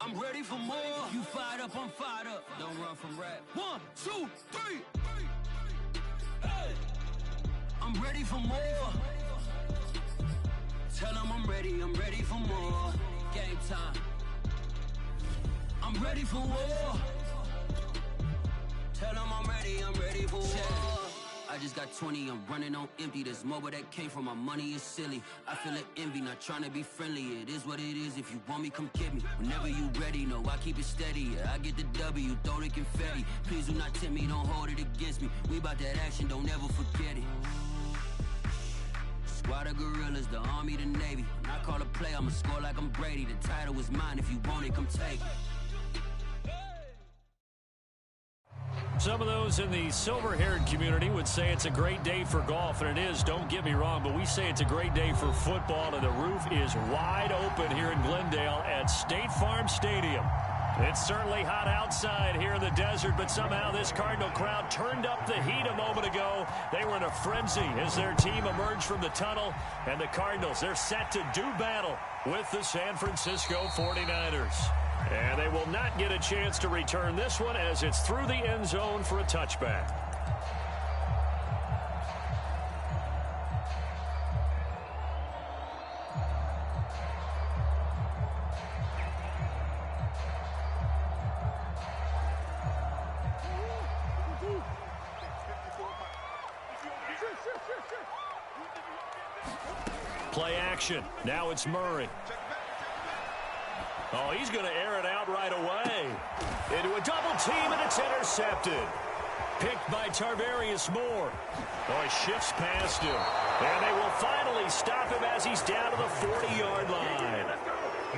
I'm ready for more. You fired up, I'm fired up. Don't run from rap. 1, 2, 3. Hey. I'm ready for more. Tell them I'm ready for more. Game time. I'm ready for war. Tell them I'm ready for war. I just got 20, I'm running on empty. This mobile that came from my money is silly. I feel it envy, not trying to be friendly. It is what it is, if you want me, come get me. Whenever you ready, no, I keep it steady. Yeah, I get the W, throw the confetti. Please do not tempt me, don't hold it against me. We about that action, don't ever forget it. Squad of gorillas, the army, the navy. When I call a play, I'ma score like I'm Brady. The title is mine, if you want it, come take it. Some of those in the silver-haired community would say it's a great day for golf, and it is, don't get me wrong, but we say it's a great day for football, and the roof is wide open here in Glendale at State Farm Stadium. It's certainly hot outside here in the desert, but somehow this Cardinal crowd turned up the heat a moment ago. They were in a frenzy as their team emerged from the tunnel, and the Cardinals, they're set to do battle with the San Francisco 49ers. And they will not get a chance to return this one as it's through the end zone for a touchback. Play action. Now it's Murray. Oh, he's going to air it out right away. Into a double team, and it's intercepted. Picked by Tarvarius Moore. Oh, he shifts past him. And they will finally stop him as he's down to the 40-yard line.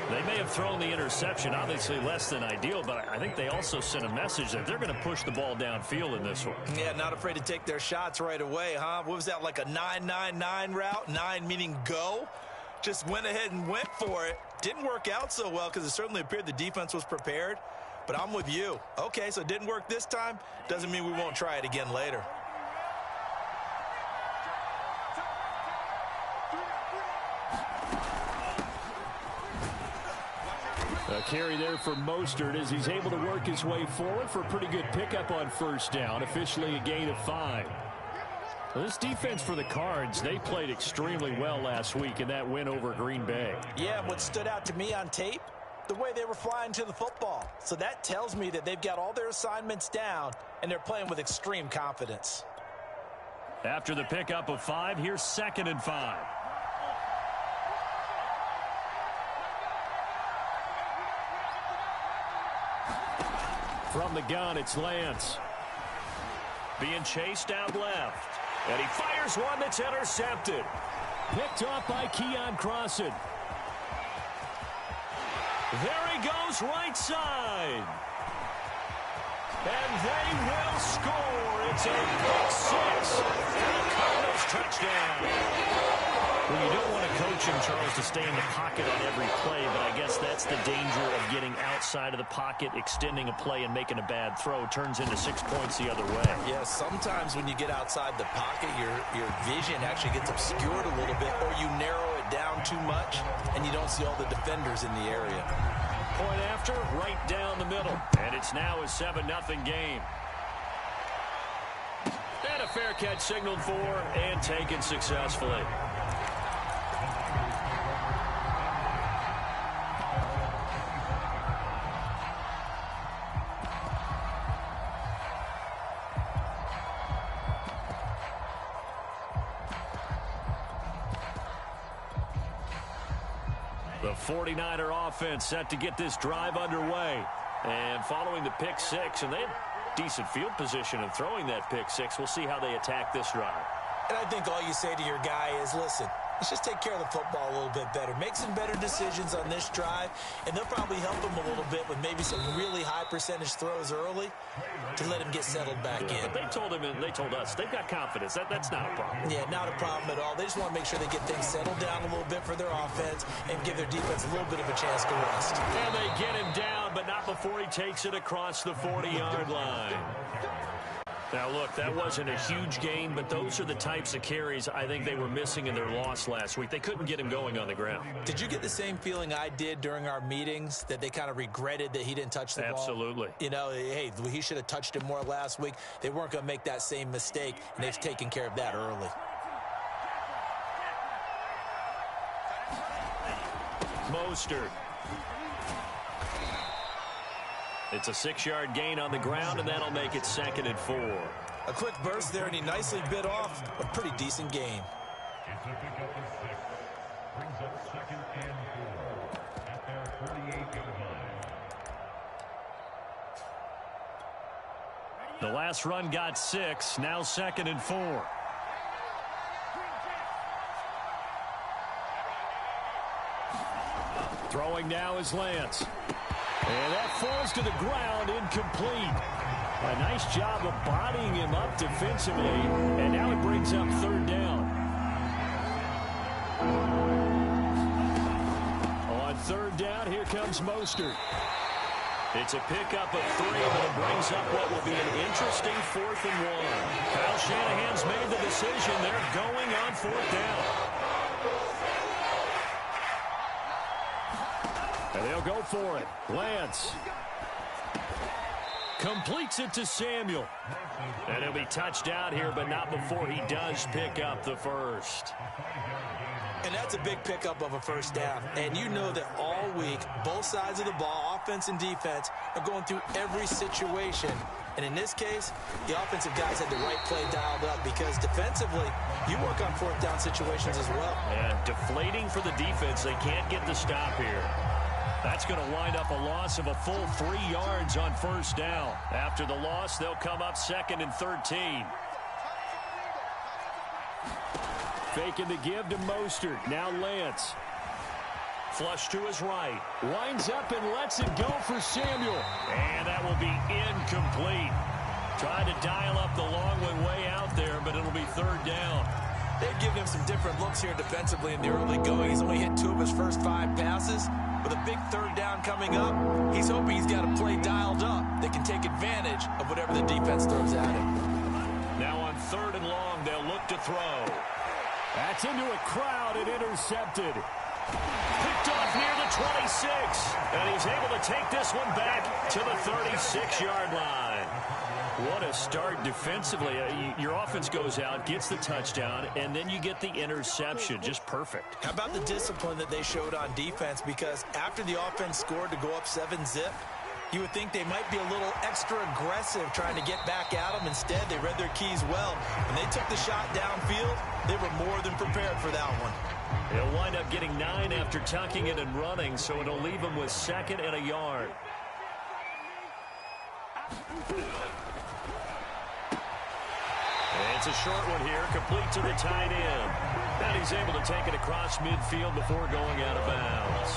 They may have thrown the interception, obviously less than ideal, but I think they also sent a message that they're going to push the ball downfield in this one. Yeah, not afraid to take their shots right away, huh? What was that, like a 9-9-9 route? 9 meaning go? Just went ahead and went for it. Didn't work out so well because it certainly appeared the defense was prepared. But I'm with you. Okay, so it didn't work this time. Doesn't mean we won't try it again later. A carry there for Mostert as he's able to work his way forward for a pretty good pickup on first down. Officially a gain of 5. This defense for the Cards, they played extremely well last week in that win over Green Bay. Yeah, what stood out to me on tape, the way they were flying to the football. So that tells me that they've got all their assignments down, and they're playing with extreme confidence. After the pickup of 5, here's 2nd and 5. From the gun, it's Lance. Being chased out left. And he fires one that's intercepted. Picked off by Keon Crossan. There he goes, right side. And they will score. It's a pick 6. And Cardinals touchdown. Well, you don't want to coach him, Charles, to stay in the pocket on every play, but I guess that's the danger of getting outside of the pocket, extending a play, and making a bad throw. Turns into 6 points the other way. Yeah, sometimes when you get outside the pocket, your vision actually gets obscured a little bit, or you narrow it down too much, and you don't see all the defenders in the area. Point after, right down the middle, and it's now a 7-0 game. And a fair catch signaled for and taken successfully. The 49er offense set to get this drive underway. And following the pick 6, and they had decent field position in throwing that pick 6. We'll see how they attack this drive. And I think all you say to your guy is, listen, let's just take care of the football a little bit better. Make some better decisions on this drive, and they'll probably help him a little bit with maybe some really high percentage throws early to let him get settled back in. But they told him and they told us they've got confidence. That's not a problem. Yeah, not a problem at all. They just want to make sure they get things settled down a little bit for their offense and give their defense a little bit of a chance to rest. And they get him down, but not before he takes it across the 40-yard line. Now, look, that wasn't a huge gain, but those are the types of carries I think they were missing in their loss last week. They couldn't get him going on the ground. Did you get the same feeling I did during our meetings, that they kind of regretted that he didn't touch the ball? Absolutely. You know, hey, he should have touched it more last week. They weren't going to make that same mistake, and they've taken care of that early. Mostert. It's a 6-yard gain on the ground, and that'll make it 2nd and 4. A quick burst there, and he nicely bit off a pretty decent gain. It's a pickup of 6. Brings up 2nd and 4 at their 48-yard line. The last run got 6, now 2nd and 4. Throwing now is Lance. And that falls to the ground, incomplete. A nice job of bodying him up defensively, and now it brings up 3rd down. On 3rd down, here comes Mostert. It's a pickup of 3, but it brings up what will be an interesting 4th and 1. Kyle Shanahan's made the decision. They're going on 4th down. And they'll go for it. Lance completes it to Samuel. And he'll be touched out here, but not before he does pick up the first. And that's a big pickup of a 1st down. And you know that all week, both sides of the ball, offense and defense, are going through every situation. And in this case, the offensive guys had the right play dialed up, because defensively, you work on 4th down situations as well. And deflating for the defense. They can't get the stop here. That's going to wind up a loss of a full 3 yards on 1st down. After the loss, they'll come up 2nd and 13. Faking the give to Mostert. Now Lance. Flush to his right. Winds up and lets it go for Samuel. And that will be incomplete. Trying to dial up the long way out there, but it'll be 3rd down. They've given him some different looks here defensively in the early going. He's only hit 2 of his first 5 passes. With a big 3rd down coming up, he's hoping he's got a play dialed up that can take advantage of whatever the defense throws at him. Now on 3rd and long, they'll look to throw. That's into a crowd and intercepted. Picked off near the 26. And he's able to take this one back to the 36-yard line. What a start defensively. Your offense goes out, gets the touchdown, and then you get the interception. Just perfect. How about the discipline that they showed on defense? Because after the offense scored to go up 7-zip, you would think they might be a little extra aggressive trying to get back at them. Instead, they read their keys well. When they took the shot downfield, they were more than prepared for that one. They'll wind up getting 9 after tucking it and running, so it'll leave them with 2nd and a yard. It's a short one here, complete to the tight end. And he's able to take it across midfield before going out of bounds.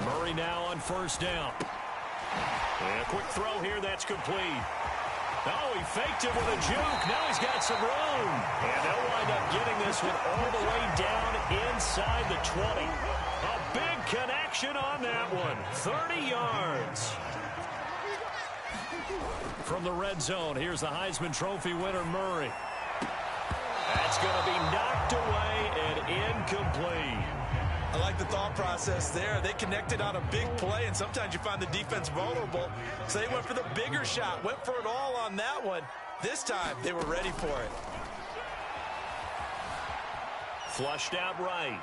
Murray now on 1st down. And a quick throw here, that's complete. Oh, he faked it with a juke. Now he's got some room. And they'll wind up getting this one all the way down inside the 20. A big connection on that one. 30 yards. From the red zone, here's the Heisman Trophy winner, Murray. That's going to be knocked away and incomplete. I like the thought process there. They connected on a big play, and sometimes you find the defense vulnerable. So they went for the bigger shot, went for it all on that one. This time, they were ready for it. Flushed out right.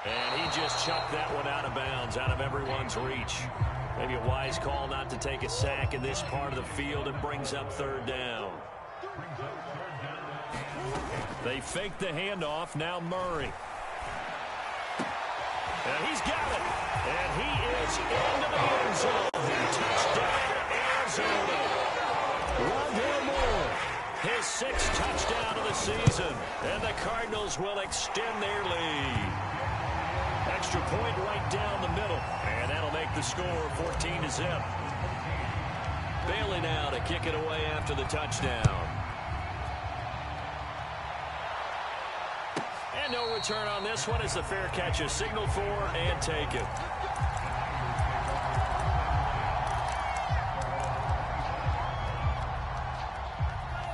And he just chucked that one out of bounds, out of everyone's reach. Maybe a wise call not to take a sack in this part of the field. It brings up 3rd down. They fake the handoff. Now Murray. And he's got it. And he is into the end zone. Touchdown, Arizona. Rondale Moore, his 6th touchdown of the season. And the Cardinals will extend their lead. Extra point right down the middle. And that'll make the score 14-zip. Bailey now to kick it away after the touchdown. And no return on this one as the fair catch is signaled for and taken.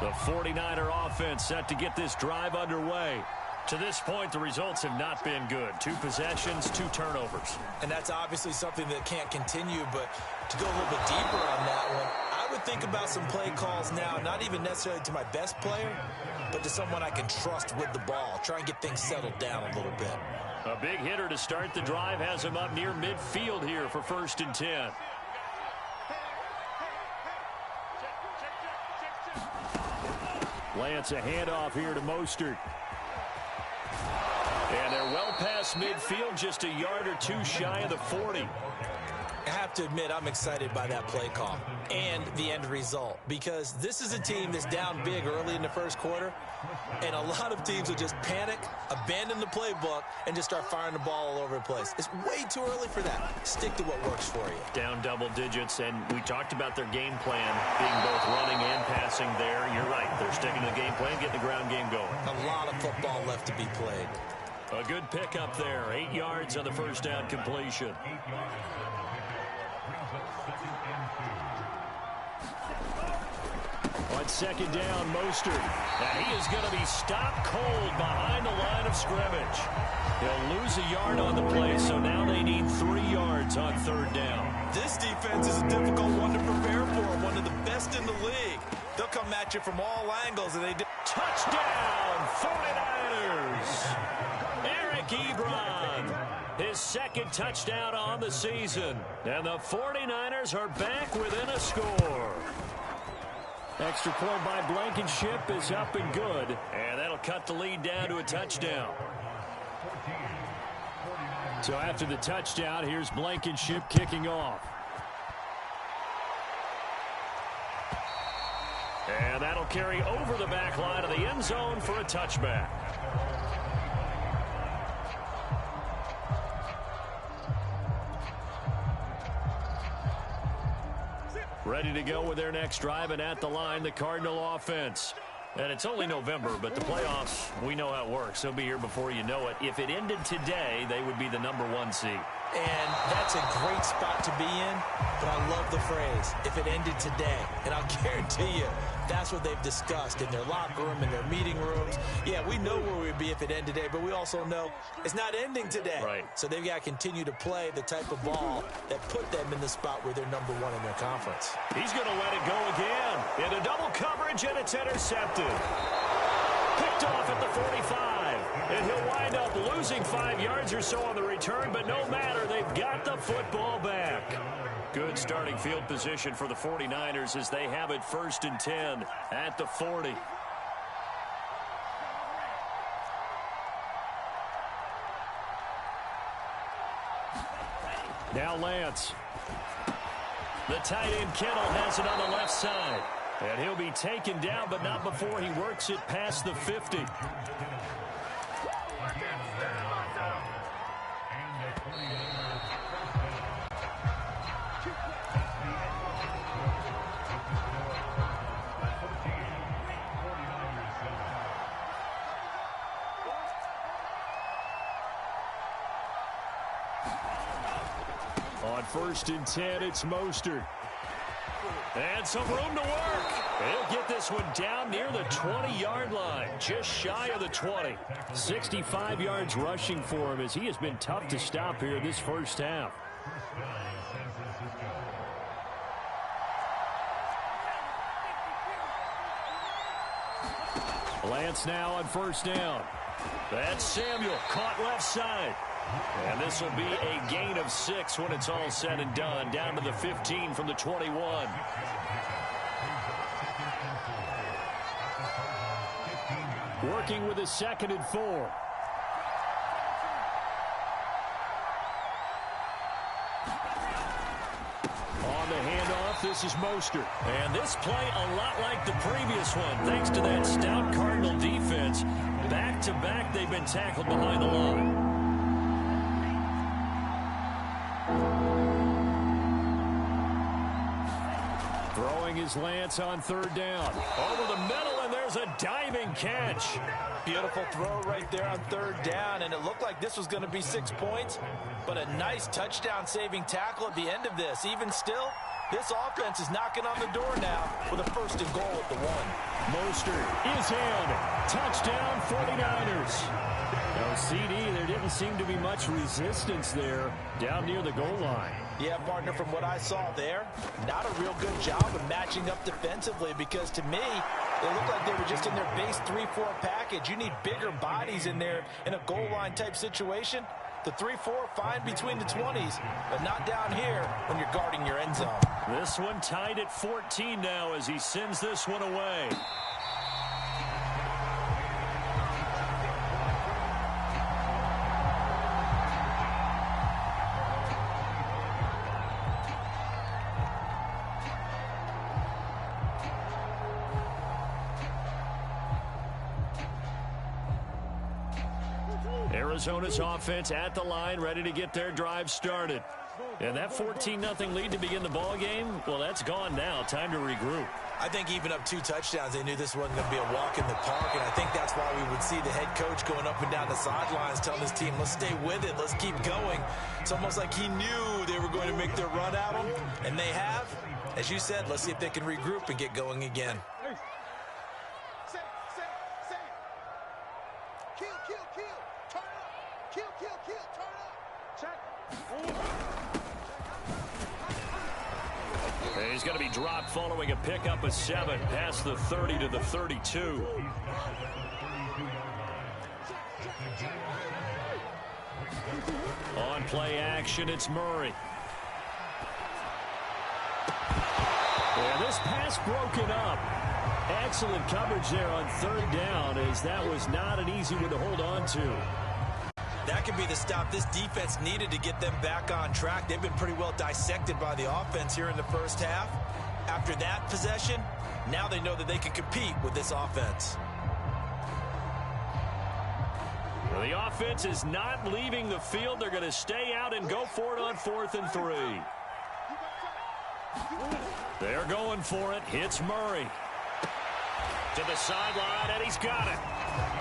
The 49er offense set to get this drive underway. To this point, the results have not been good. 2 possessions, 2 turnovers. And that's obviously something that can't continue, but to go a little bit deeper on that one, I would think about some play calls now, not even necessarily to my best player, but to someone I can trust with the ball. Try and get things settled down a little bit. A big hitter to start the drive has him up near midfield here for 1st and 10. Lance a handoff here to Mostert. And they're well past midfield, just a yard or 2 shy of the 40. I have to admit, I'm excited by that play call and the end result, because this is a team that's down big early in the first quarter, and a lot of teams will just panic, abandon the playbook, and just start firing the ball all over the place. It's way too early for that. Stick to what works for you. Down double digits, and we talked about their game plan being both running and passing there. You're right. They're sticking to the game plan, getting the ground game going. A lot of football left to be played. A good pickup there. 8 yards on the first down completion. On 2nd down, Mostert. And he is going to be stopped cold behind the line of scrimmage. He'll lose a yard on the play, so now they need 3 yards on 3rd down. This defense is a difficult one to prepare for, one of the best in the league. They'll come at you from all angles, and they do. Touchdown, 49ers! Eric Ebron, his 2nd touchdown on the season. And the 49ers are back within a score. Extra point by Blankenship is up and good. And that'll cut the lead down to a touchdown. So after the touchdown, here's Blankenship kicking off. And that'll carry over the back line of the end zone for a touchback. Ready to go with their next drive, and at the line, the Cardinal offense. And it's only November, but the playoffs, we know how it works. They'll be here before you know it. If it ended today, they would be the #1 seed. And that's a great spot to be in, but I love the phrase, if it ended today. And I'll guarantee you, that's what they've discussed in their locker room, in their meeting rooms. Yeah, we know where we'd be if it ended today, but we also know it's not ending today. Right. So they've got to continue to play the type of ball that put them in the spot where they're #1 in their conference. He's going to let it go again. Into double coverage, and it's intercepted. Picked off at the 45. And he'll wind up losing 5 yards or so on the return, but no matter, they've got the football back. Good starting field position for the 49ers as they have it 1st and 10 at the 40. Now Lance. The tight end Kittle has it on the left side. And he'll be taken down, but not before he works it past the 50. On 1st and 10, it's Mostert. And some room to work. He'll get this one down near the 20-yard line, just shy of the 20. 65 yards rushing for him as he has been tough to stop here this first half. Lance now on 1st down. That's Samuel, caught left side. And this will be a gain of 6 when it's all said and done, down to the 15 from the 21. Working with a 2nd and 4. On the handoff, this is Mostert. And this play a lot like the previous one, thanks to that stout Cardinal defense. Back-to-back, they've been tackled behind the line. Throwing his Lance on 3rd down. Over the middle, and there's a diving catch. Beautiful throw right there on 3rd down, and it looked like this was going to be 6 points, but a nice touchdown-saving tackle at the end of this. Even still, this offense is knocking on the door now with a 1st first and goal at the 1. Mostert is in. Touchdown 49ers. No CD, there didn't seem to be much resistance there down near the goal line. Yeah, partner, from what I saw there, not a real good job of matching up defensively because to me, it looked like they were just in their base 3-4 package. You need bigger bodies in there in a goal line type situation. The 3-4, fine between the 20s, but not down here when you're guarding your end zone. This one tied at 14 now as he sends this one away. Arizona's offense at the line, ready to get their drive started. And that 14-0 lead to begin the ball game, well, that's gone now. Time to regroup. I think even up 2 touchdowns, they knew this wasn't going to be a walk in the park, and I think that's why we would see the head coach going up and down the sidelines telling his team, let's stay with it, let's keep going. It's almost like he knew they were going to make their run at him, and they have. As you said, let's see if they can regroup and get going again. He's going to be dropped following a pickup of 7 past the 30 to the 32. On play action, it's Murray. And this pass broken up. Excellent coverage there on 3rd down, as that was not an easy one to hold on to. That could be the stop this defense needed to get them back on track. They've been pretty well dissected by the offense here in the first half. After that possession, now they know that they can compete with this offense. Well, the offense is not leaving the field. They're going to stay out and go for it on 4th and 3. They're going for it. Hits Murray. To the sideline, and he's got it.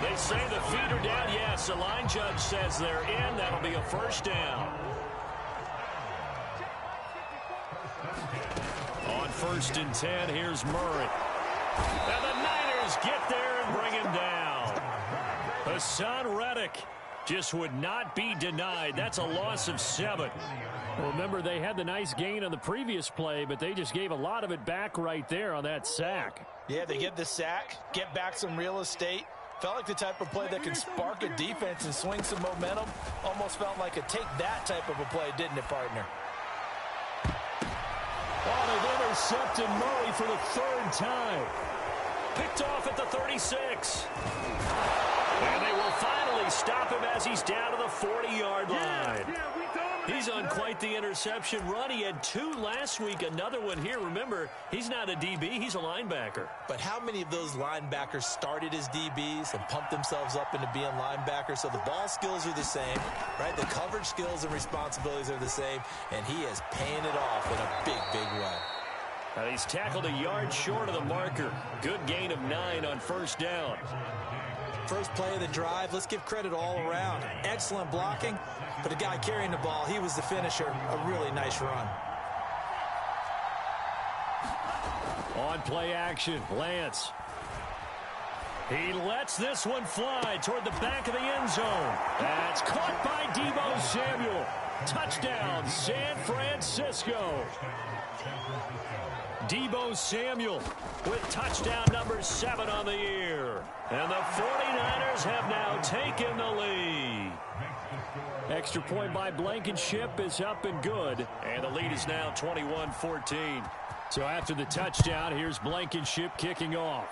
They say the feet are down. Yes, the line judge says they're in. That'll be a first down. On 1st and 10, here's Murray. And the Niners get there and bring him down. Hassan Reddick just would not be denied. That's a loss of 7. Remember, they had the nice gain on the previous play, but they just gave a lot of it back right there on that sack. Yeah, they get the sack, get back some real estate. Felt like the type of play that can spark a defense and swing some momentum. Almost felt like a take-that type of a play, didn't it, partner? Oh, they've intercepted Murray for the 3rd time. Picked off at the 36. And they will finally stop him as he's down to the 40-yard line. He's on quite the interception run. He had 2 last week, another one here. Remember, he's not a DB, he's a linebacker. But how many of those linebackers started as DBs and pumped themselves up into being linebackers? So the ball skills are the same, right? The coverage skills and responsibilities are the same, and he is paying it off in a big, big way. He's tackled a yard short of the marker. Good gain of 9 on 1st down. First play of the drive, let's give credit all around. Excellent blocking, but the guy carrying the ball, he was the finisher. A really nice run. On play action, Lance. He lets this one fly toward the back of the end zone. That's caught by Deebo Samuel. Touchdown, San Francisco. Deebo Samuel with touchdown number 7 on the year. And the 49ers have now taken the lead. Extra point by Blankenship is up and good. And the lead is now 21-14. So after the touchdown, here's Blankenship kicking off.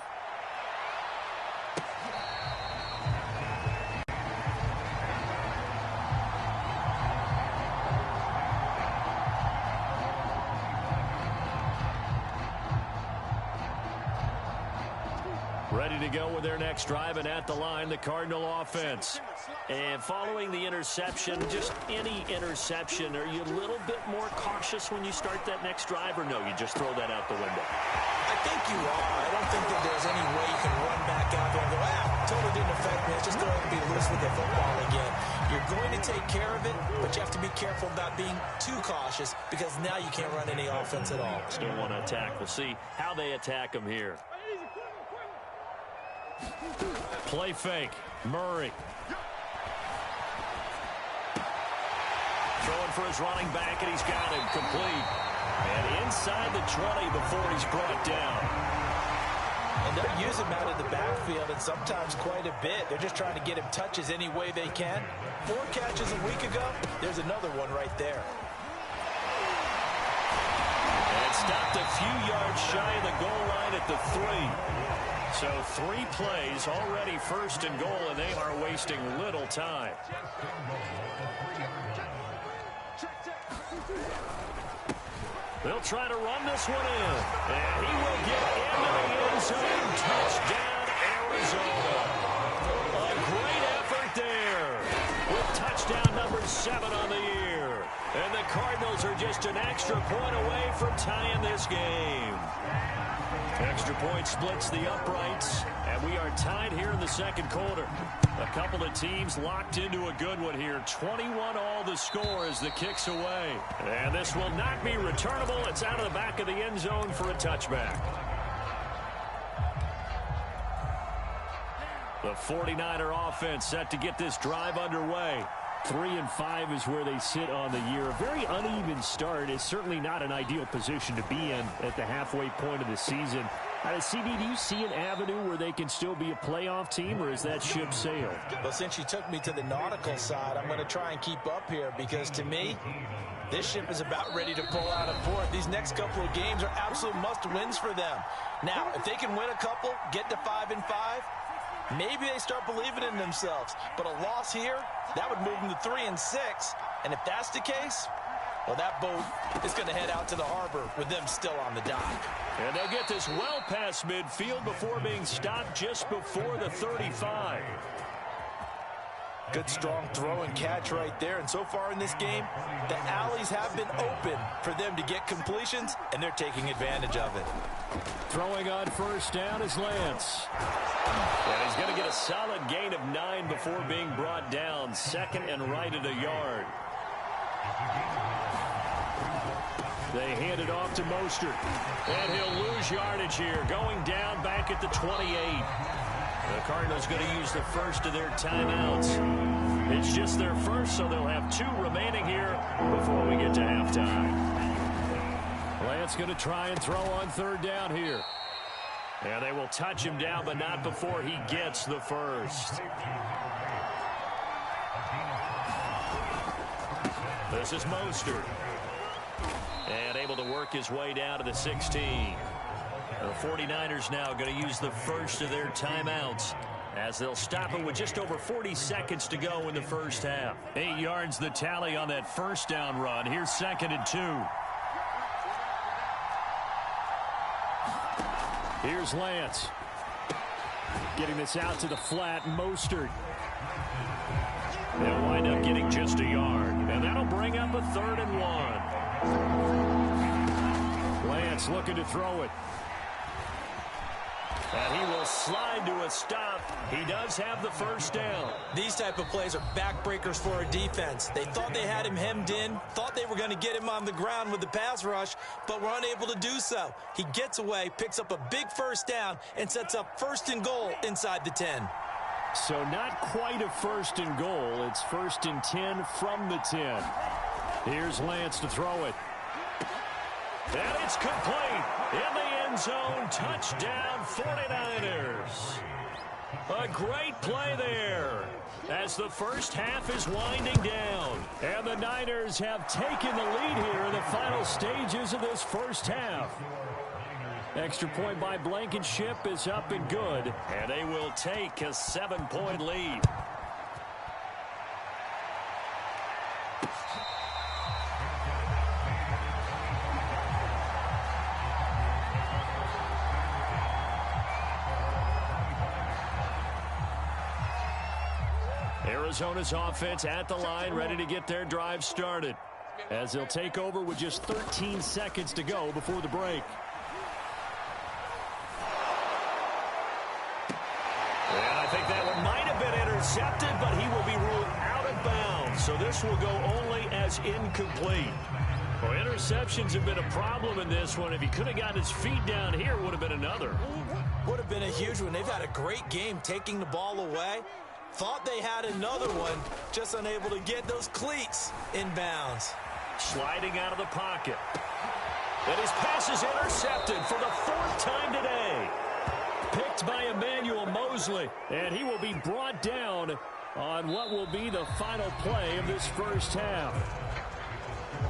Ready to go with their next drive, and at the line, the Cardinal offense. And following the interception, just any interception, are you a little bit more cautious when you start that next drive, or no, you just throw that out the window? I think you are. I don't think that there's any way you can run back out there and go, totally didn't affect me. It's just going to be loose with the football again. You're going to take care of it, but you have to be careful about being too cautious because now you can't run any offense at all. Still want to attack. We'll see how they attack him here. Play fake. Murray. Throwing for his running back, and he's got him complete. And inside the 20 before he's brought down. And they're using him out of the backfield, and sometimes quite a bit. They're just trying to get him touches any way they can. 4 catches a week ago. There's another one right there. And stopped a few yards shy of the goal line at the 3. So 3 plays, already 1st and goal, and they are wasting little time. They'll try to run this one in. And he will get into the end zone. Touchdown, Arizona. A great effort there with touchdown number 7 on the year. And the Cardinals are just an extra point away from tying this game. Extra point splits the uprights, and we are tied here in the 2nd quarter. A couple of teams locked into a good one here. 21 all the score as the kick's away. And this will not be returnable. It's out of the back of the end zone for a touchback. The 49er offense set to get this drive underway. 3-5 is where they sit on the year. A very uneven start. Is certainly not an ideal position to be in at the halfway point of the season. CD, do you see an avenue where they can still be a playoff team, or is that ship sailed? Well, since you took me to the nautical side, I'm going to try and keep up here because, to me, this ship is about ready to pull out of port. These next couple of games are absolute must-wins for them. Now, if they can win a couple, get to 5-5, maybe they start believing in themselves. But a loss here, that would move them to 3-6. And if that's the case, well, that boat is going to head out to the harbor with them still on the dock. And they'll get this well past midfield before being stopped just before the 35. Good strong throw and catch right there. And so far in this game, the alleys have been open for them to get completions, and they're taking advantage of it. Throwing on 1st down is Lance. And he's going to get a solid gain of 9 before being brought down. 2nd and right at a yard. They hand it off to Mostert. And he'll lose yardage here. Going down back at the 28. The Cardinals going to use the first of their timeouts. It's just their first, so they'll have 2 remaining here before we get to halftime. Lance going to try and throw on 3rd down here. And they will touch him down, but not before he gets the first. This is Mostert. And able to work his way down to the 16. The 49ers now going to use the first of their timeouts as they'll stop it with just over 40 seconds to go in the first half. 8 yards the tally on that 1st down run. Here's 2nd and 2. Here's Lance. Getting this out to the flat. Mostert. They'll wind up getting just a yard. And that'll bring up a 3rd and 1. Lance looking to throw it. And he will slide to a stop. He does have the 1st down. These type of plays are backbreakers for a defense. They thought they had him hemmed in, thought they were going to get him on the ground with the pass rush, but were unable to do so. He gets away, picks up a big 1st down, and sets up 1st and goal inside the 10. So not quite a 1st and goal. It's 1st and 10 from the 10. Here's Lance to throw it. And it's complete. In the end zone, touchdown 49ers. A great play there as the first half is winding down. And the Niners have taken the lead here in the final stages of this first half. Extra point by Blankenship is up and good. And they will take a 7-point lead. Arizona's offense at the line, ready to get their drive started, as they'll take over with just 13 seconds to go before the break. And a think that one might have been intercepted, but he will be ruled out of bounds. So this will go only as incomplete. Well, interceptions have been a problem in this one. If he could have gotten his feet down here, it would have been another. Would have been a huge one. They've had a great game taking the ball away. Thought they had another one, just unable to get those cleats in bounds. Sliding out of the pocket. And his pass is intercepted for the 4th time today. Picked by Emmanuel Mosley, and he will be brought down on what will be the final play of this first half.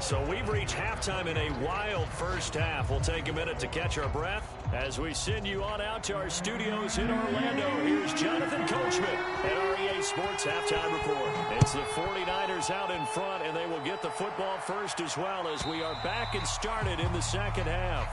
So we've reached halftime in a wild first half. We'll take a minute to catch our breath as we send you on out to our studios in Orlando. Here's Jonathan Coachman at REA Sports Halftime Report. It's the 49ers out in front, and they will get the football first as well as we are back and started in the second half.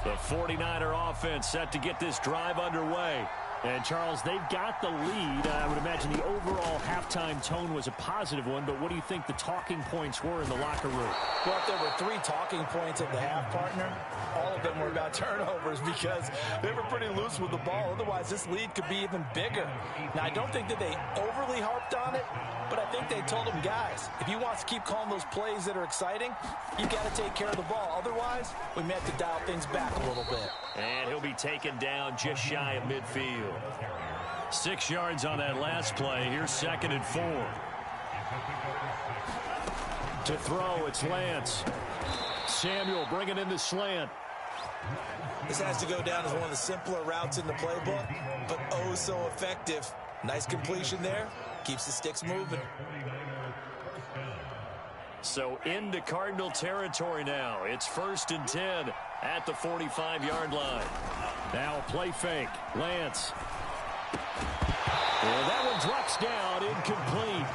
The 49er offense set to get this drive underway. And, Charles, they've got the lead. I would imagine the overall halftime tone was a positive one, but what do you think the talking points were in the locker room? Well, if there were 3 talking points at the half, partner, all of them were about turnovers because they were pretty loose with the ball. Otherwise, this lead could be even bigger. Now, I don't think that they overly harped on it, but I think they told them, guys, if you want to keep calling those plays that are exciting, you've got to take care of the ball. Otherwise, we may have to dial things back a little bit. And he'll be taken down just shy of midfield. 6 yards on that last play. Here's 2nd and 4. To throw, it's Lance. Samuel bringing in the slant. This has to go down as one of the simpler routes in the playbook, but oh so effective. Nice completion there. Keeps the sticks moving. So into Cardinal territory now. It's 1st and 10 at the 45-yard line. Now a play fake. Lance. Well, that one drops down, incomplete.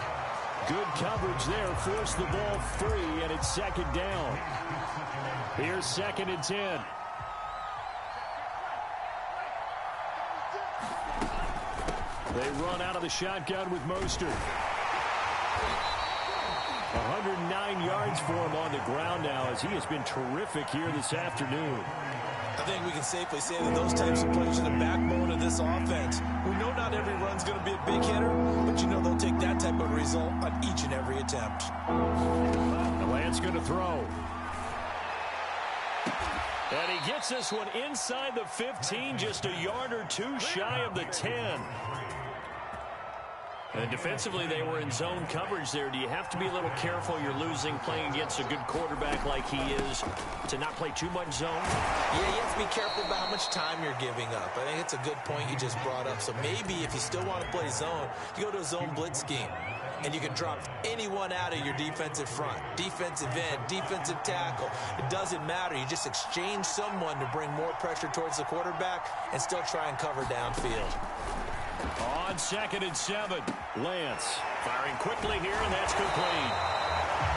Good coverage there. Forced the ball free, and it's 2nd down. Here's 2nd and 10. They run out of the shotgun with Mostert. 109 yards for him on the ground now as he has been terrific here this afternoon. I think we can safely say that those types of plays are the backbone of this offense. We know not every run's going to be a big hitter, but you know they'll take that type of result on each and every attempt. The Lance going to throw. And he gets this one inside the 15, just a yard or 2 shy of the 10. And defensively, they were in zone coverage there. Do you have to be a little careful? You're losing playing against a good quarterback like he is to not play too much zone? Yeah, you have to be careful about how much time you're giving up. I think it's a good point you just brought up. So maybe if you still want to play zone, you go to a zone blitz scheme. And you can drop anyone out of your defensive front. Defensive end, defensive tackle. It doesn't matter. You just exchange someone to bring more pressure towards the quarterback and still try and cover downfield. On 2nd and 7, Lance firing quickly here, and that's complete.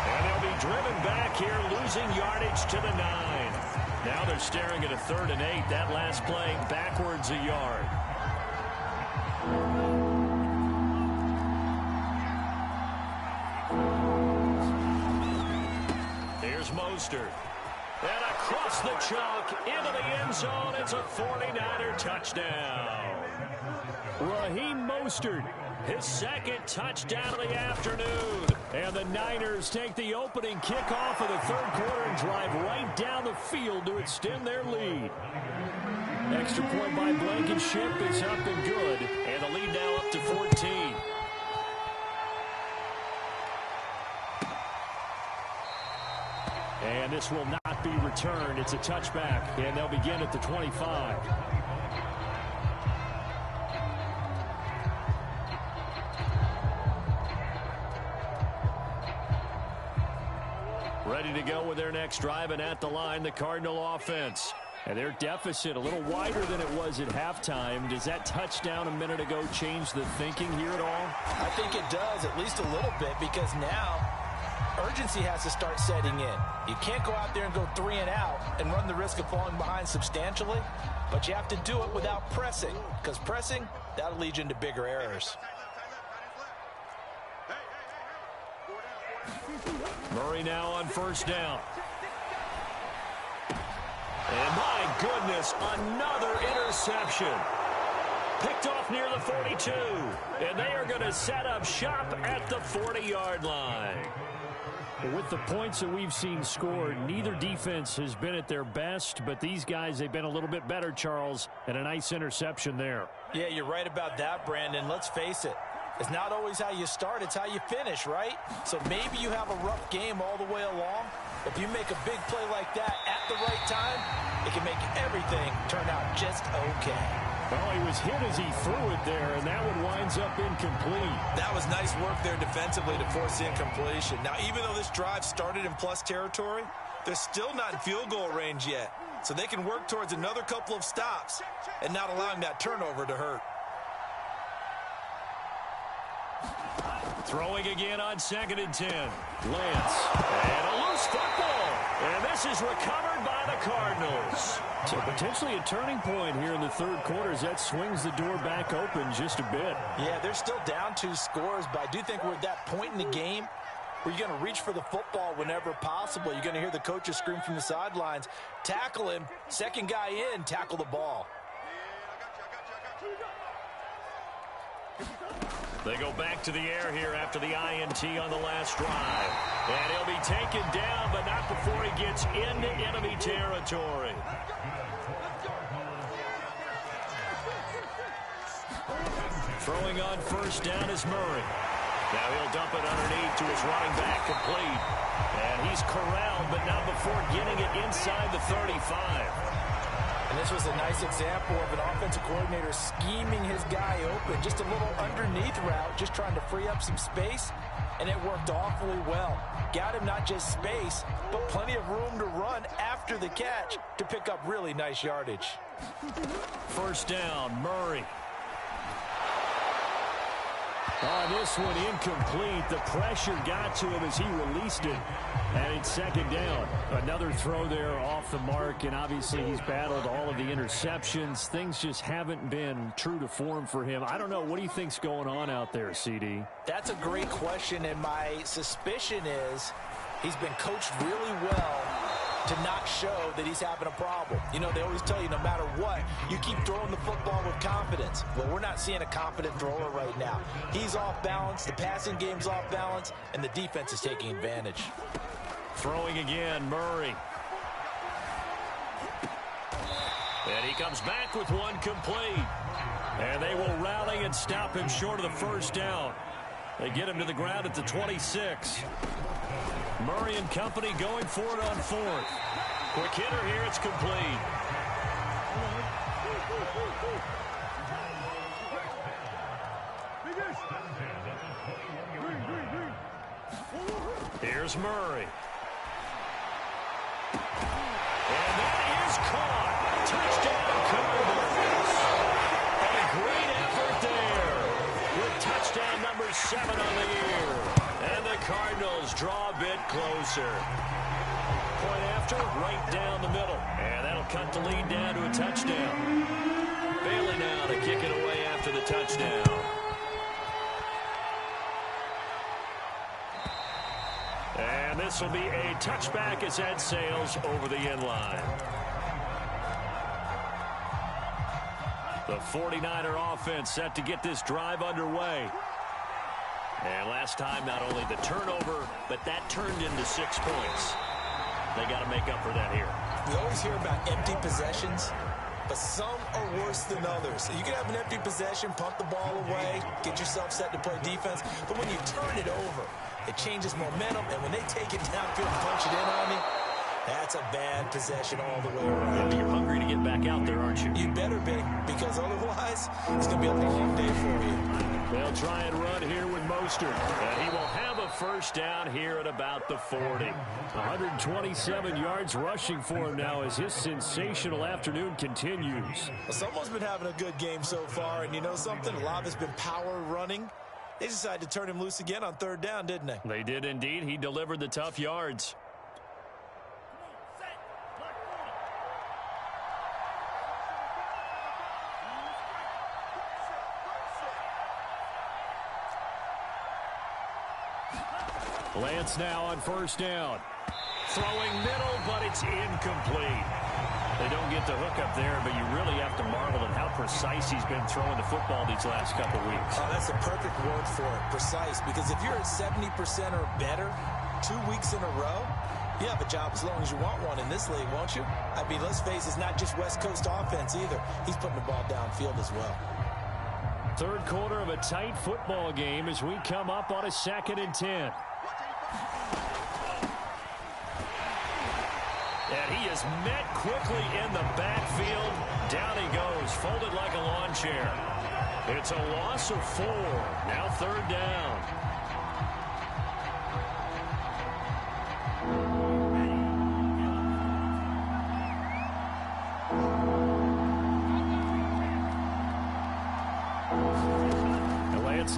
And they'll be driven back here, losing yardage to the 9. Now they're staring at a 3rd and 8. That last play backwards a yard. Here's Mostert. And across the chalk into the end zone. It's a 49er touchdown. Raheem Mostert, his 2nd touchdown of the afternoon. And the Niners take the opening kickoff of the 3rd quarter and drive right down the field to extend their lead. Extra point by Blankenship is up and good. And the lead now up to 14. And this will not be returned. It's a touchback, and they'll begin at the 25. Ready to go with their next drive, and at the line, the Cardinal offense. And their deficit a little wider than it was at halftime. Does that touchdown a minute ago change the thinking here at all? I think it does, at least a little bit, because now urgency has to start setting in. You can't go out there and go 3 and out and run the risk of falling behind substantially, but you have to do it without pressing, because pressing, that'll lead you into bigger errors. Murray now on first down. And my goodness, another interception. Picked off near the 42. And they are going to set up shop at the 40-yard line. With the points that we've seen scored, neither defense has been at their best, but these guys, they've been a little bit better, Charles, and a nice interception there. Yeah, you're right about that, Brandon. Let's face it. It's not always how you start, it's how you finish, right? So maybe you have a rough game all the way along. If you make a big play like that at the right time, it can make everything turn out just okay. Well, he was hit as he threw it there, and that one winds up incomplete. That was nice work there defensively to force the incompletion. Now, even though this drive started in plus territory, they're still not in field goal range yet. So they can work towards another couple of stops and not allowing that turnover to hurt. Throwing again on 2nd and 10. Lance. And a loose football. And this is recovered by the Cardinals. So potentially a turning point here in the third quarter as that swings the door back open just a bit. Yeah, they're still down 2 scores, but I do think we're at that point in the game where you're going to reach for the football whenever possible. You're going to hear the coaches scream from the sidelines, tackle him, second guy in, tackle the ball. They go back to the air here after the INT on the last drive. And he'll be taken down, but not before he gets into enemy territory. Throwing on first down is Murray. Now he'll dump it underneath to his running back, complete. And he's corralled, but not before getting it inside the 35. And this was a nice example of an offensive coordinator scheming his guy open. Just a little underneath route, just trying to free up some space, and it worked awfully well. Got him not just space, but plenty of room to run after the catch to pick up really nice yardage. First down, Murray. Oh, this one incomplete. The pressure got to him as he released it. And it's second down. Another throw there off the mark, and obviously he's battled all of the interceptions. Things just haven't been true to form for him. I don't know. What do you think's going on out there, CD? That's a great question, and my suspicion is he's been coached really well to not show that he's having a problem. You know, they always tell you no matter what, you keep throwing the football with confidence. Well, we're not seeing a confident thrower right now. He's off balance, the passing game's off balance, and the defense is taking advantage. Throwing again, Murray. And he comes back with one complete. And they will rally and stop him short of the first down. They get him to the ground at the 26. Murray and company going for it on 4th. Quick hitter here, it's complete. Here's Murray. And that is caught. Touchdown, Cardinals. And a great effort there with touchdown number 7 on the year. And the Cardinals draw a bit closer. Point after, right down the middle. And that'll cut the lead down to a touchdown. Bailey now to kick it away after the touchdown. And this will be a touchback as that sails over the end line. The 49er offense set to get this drive underway. And last time, not only the turnover, but that turned into 6 points. They got to make up for that here. We always hear about empty possessions, but some are worse than others. You can have an empty possession, punt the ball away, get yourself set to play defense, but when you turn it over, it changes momentum, and when they take it downfield and punch it in on you, that's a bad possession all the way around. Yeah, but you're hungry to get back out there, aren't you? You better be, because otherwise, it's going to be a long day for you. They'll try and run here with Mostert. And he will have a first down here at about the 40. 127 yards rushing for him now as his sensational afternoon continues. Well, someone's been having a good game so far, and you know something? A lot of it's been power running. They decided to turn him loose again on 3rd down, didn't they? They did indeed. He delivered the tough yards. Lance now on first down. Throwing middle, but it's incomplete. They don't get the hook up there, but you really have to marvel at how precise he's been throwing the football these last couple weeks. Oh, that's a perfect word for it, precise, because if you're at 70% or better 2 weeks in a row, you have a job as long as you want one in this league, won't you? I mean, let's face it, it's not just West Coast offense either. He's putting the ball downfield as well. Third quarter of a tight football game as we come up on a 2nd and 10. And he is met quickly in the backfield. Down he goes, folded like a lawn chair. It's a loss of 4. Now 3rd down.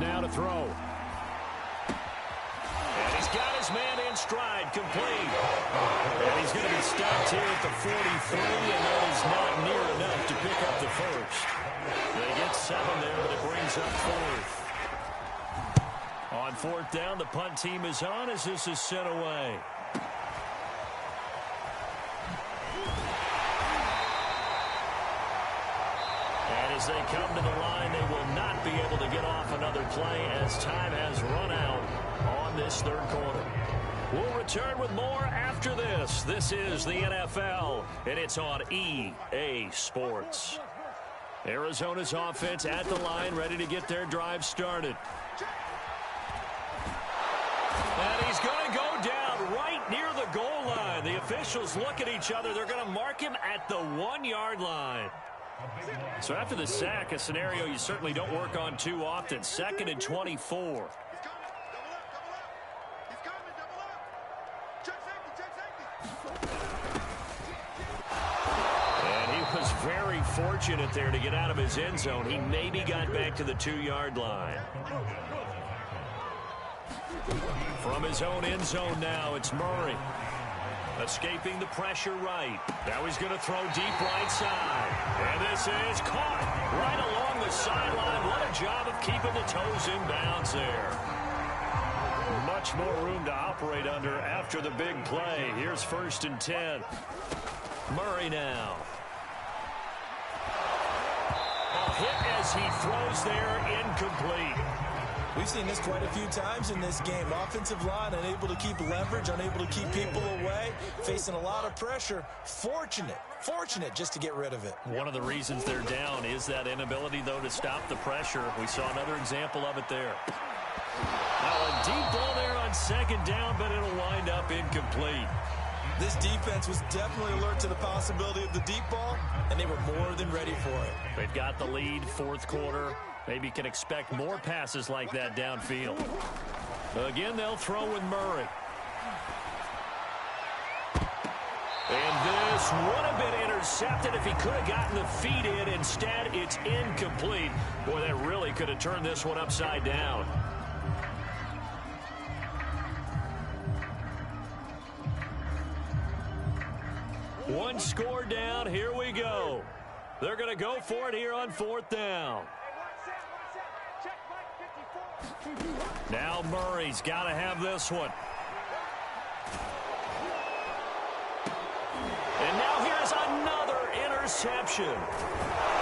Now to throw. And he's got his man in stride, complete. And he's going to be stopped here at the 43, and that is not near enough to pick up the first. They get 7 there, but it brings up 4th. On 4th down, the punt team is on as this is sent away. As they come to the line, they will not be able to get off another play as time has run out on this 3rd quarter. We'll return with more after this. This is the NFL, and it's on EA Sports. Arizona's offense at the line, ready to get their drive started. And he's going to go down right near the goal line. The officials look at each other. They're going to mark him at the 1-yard line. So after the sack, a scenario you certainly don't work on too often. 2nd and 24. And he was very fortunate there to get out of his end zone. He maybe got back to the 2-yard line. From his own end zone now, it's Murray. Escaping the pressure right. Now he's going to throw deep right side. And this is caught right along the sideline. What a job of keeping the toes in bounds there. Much more room to operate under after the big play. Here's 1st and 10. Murray now. A hit as he throws there, incomplete. We've seen this quite a few times in this game. Offensive line unable to keep leverage, unable to keep people away, facing a lot of pressure. Fortunate just to get rid of it. One of the reasons they're down is that inability, though, to stop the pressure. We saw another example of it there. Now a deep ball there on 2nd down, but it'll wind up incomplete. This defense was definitely alert to the possibility of the deep ball, and they were more than ready for it. They've got the lead, 4th quarter. Maybe can expect more passes like that downfield. Again, they'll throw with Murray. And this would have been intercepted if he could have gotten the feet in. Instead, it's incomplete. Boy, that really could have turned this one upside down. One score down. Here we go. They're going to go for it here on 4th down. Now Murray's got to have this one. And now here's another interception.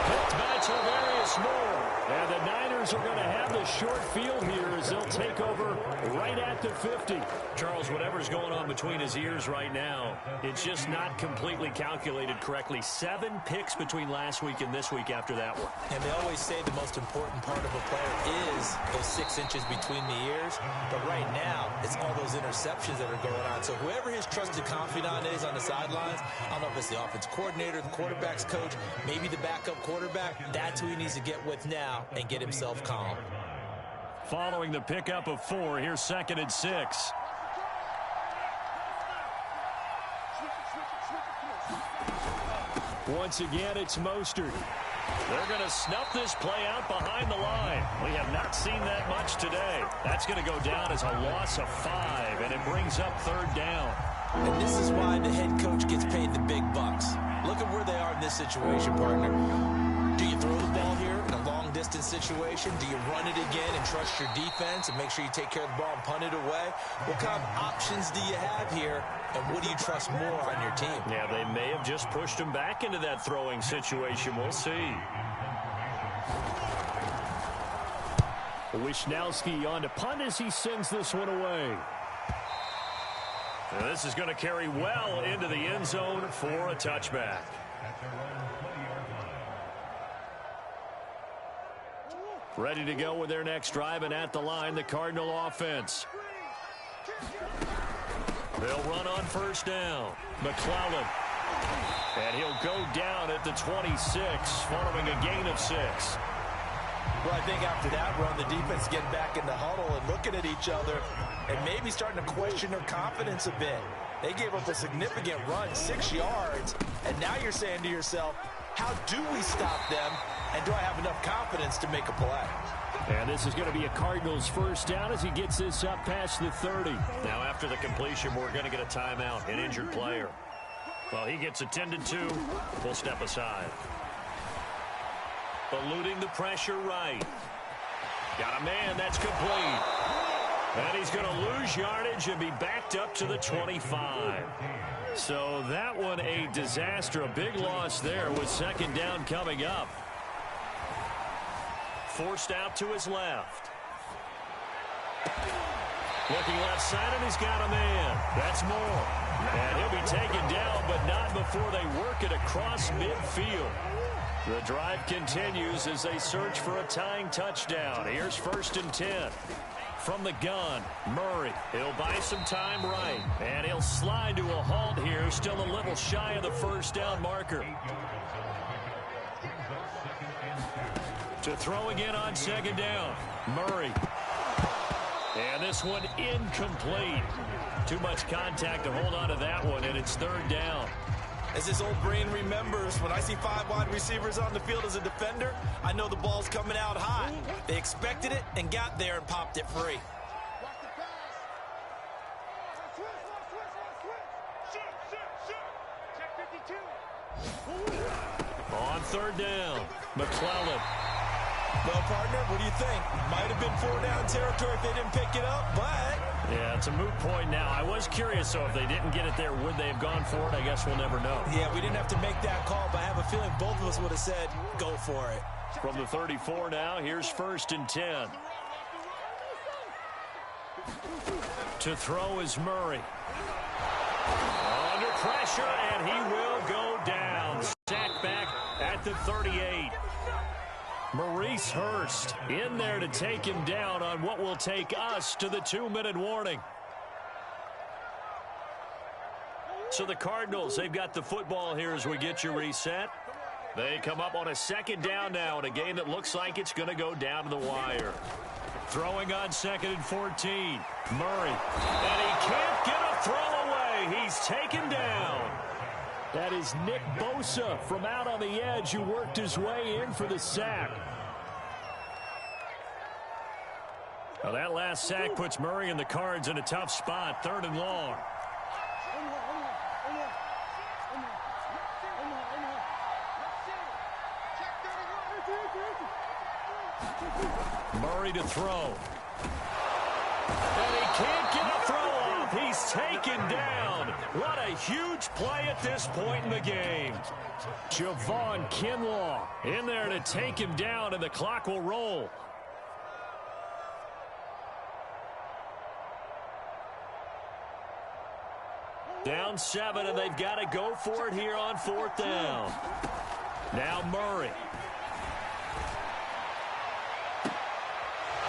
Picked by Tarvarius Moore. And the Niners are going to have the short field here as they'll take over right at the 50. Charles, whatever's going on between his ears right now, it's just not completely calculated correctly. 7 picks between last week and this week after that one. And they always say the most important part of a player is those 6 inches between the ears. But right now, it's all those interceptions that are going on. So whoever his trusted confidant is on the sidelines, I don't know if it's the offense coordinator, the quarterback's coach, maybe the backup quarterback, that's who he needs to get with now and get himself calm. Following the pickup of 4, here's 2nd and 6. Once again, it's Mostert. They're going to snuff this play out behind the line. We have not seen that much today. That's going to go down as a loss of 5, and it brings up 3rd down. And this is why the head coach gets paid the big bucks. Look at where they are in this situation, partner. Do you throw the ball here in a long-distance third-and-10 situation, do you run it again and trust your defense and make sure you take care of the ball and punt it away? What kind of options do you have here, and what do you trust more on your team? Yeah, they may have just pushed him back into that throwing situation. We'll see. Wisnowski on to punt as he sends this one away. And this is going to carry well into the end zone for a touchback. Ready to go with their next drive, and at the line, the Cardinal offense. They'll run on first down. McClellan. And he'll go down at the 26, following a gain of 6. Well, I think after that run, the defense getting back in the huddle and looking at each other and maybe starting to question their confidence a bit. They gave up a significant run, 6 yards, and now you're saying to yourself, how do we stop them, and do I have enough confidence to make a play? And this is going to be a Cardinals first down as he gets this up past the 30. Now after the completion, we're going to get a timeout, an injured player. Well, he gets attended to. We'll step aside. Eluding the pressure right. Got a man, that's complete. And he's going to lose yardage and be backed up to the 25. So that one a disaster, a big loss there with second down coming up. Forced out to his left. Looking left side, and he's got a man. That's Moore. And he'll be taken down, but not before they work it across midfield. The drive continues as they search for a tying touchdown. Here's 1st and 10. From the gun, Murray. He'll buy some time right. And he'll slide to a halt here, still a little shy of the first down marker. To throw again on second down, Murray. And this one incomplete. Too much contact to hold on to that one, and it's 3rd down. As this old brain remembers, when I see 5 wide receivers on the field as a defender, I know the ball's coming out hot. They expected it and got there and popped it free. On 3rd down, McClellan. Well, partner, what do you think? Might have been 4-down territory if they didn't pick it up, but... Yeah, it's a moot point now. I was curious, so if they didn't get it there, would they have gone for it? I guess we'll never know. Yeah, we didn't have to make that call, but I have a feeling both of us would have said, go for it. From the 34 now, here's 1st and 10. To throw is Murray. Under pressure, and he will go down. Sacked back at the 38. Maurice Hurst in there to take him down on what will take us to the 2-minute warning. So the Cardinals, they've got the football here as we get you reset. They come up on a 2nd down now in a game that looks like it's going to go down to the wire. Throwing on 2nd and 14. Murray. And he can't get a throw away. He's taken down. That is Nick Bosa from out on the edge who worked his way in for the sack. Well, that last sack puts Murray and the Cards in a tough spot, 3rd and long. Murray to throw. And he can't get a throw off. He's taken down. What a huge play at this point in the game. Javon Kinlaw in there to take him down, and the clock will roll. Down 7, and they've got to go for it here on 4th down. Now Murray.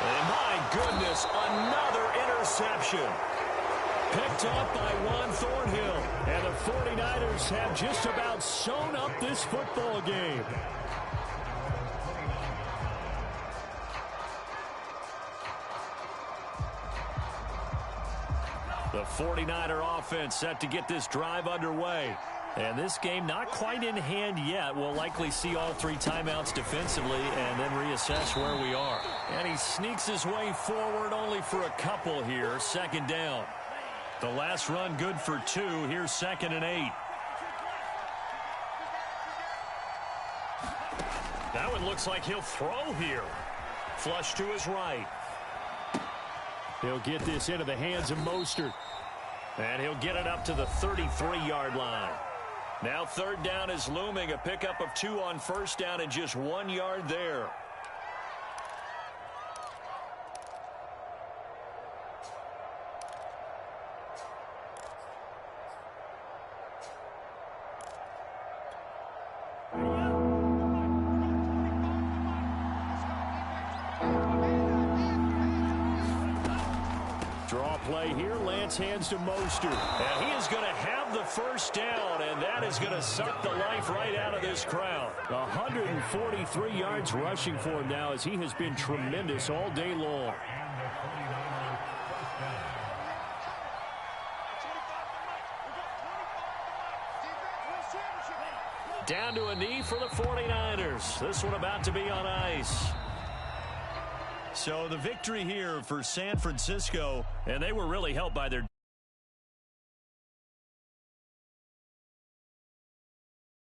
And my goodness, another interception. Picked up by Juan Thornhill. And the 49ers have just about sewn up this football game. The 49er offense set to get this drive underway. And this game not quite in hand yet. We'll likely see all 3 timeouts defensively and then reassess where we are. And he sneaks his way forward only for a couple here. 2nd down. The last run good for 2. Here's 2nd and 8. That one looks like he'll throw here. Flush to his right. He'll get this into the hands of Mostert. And he'll get it up to the 33-yard line. Now third down is looming. A pickup of 2 on first down and just 1 yard there. Draw play here. Lance hands to Mostert. And he is going to have the first down, and that is going to suck the life right out of this crowd. 143 yards rushing for him now as he has been tremendous all day long. Down to a knee for the 49ers. This one about to be on ice. So the victory here for San Francisco, and they were really helped by their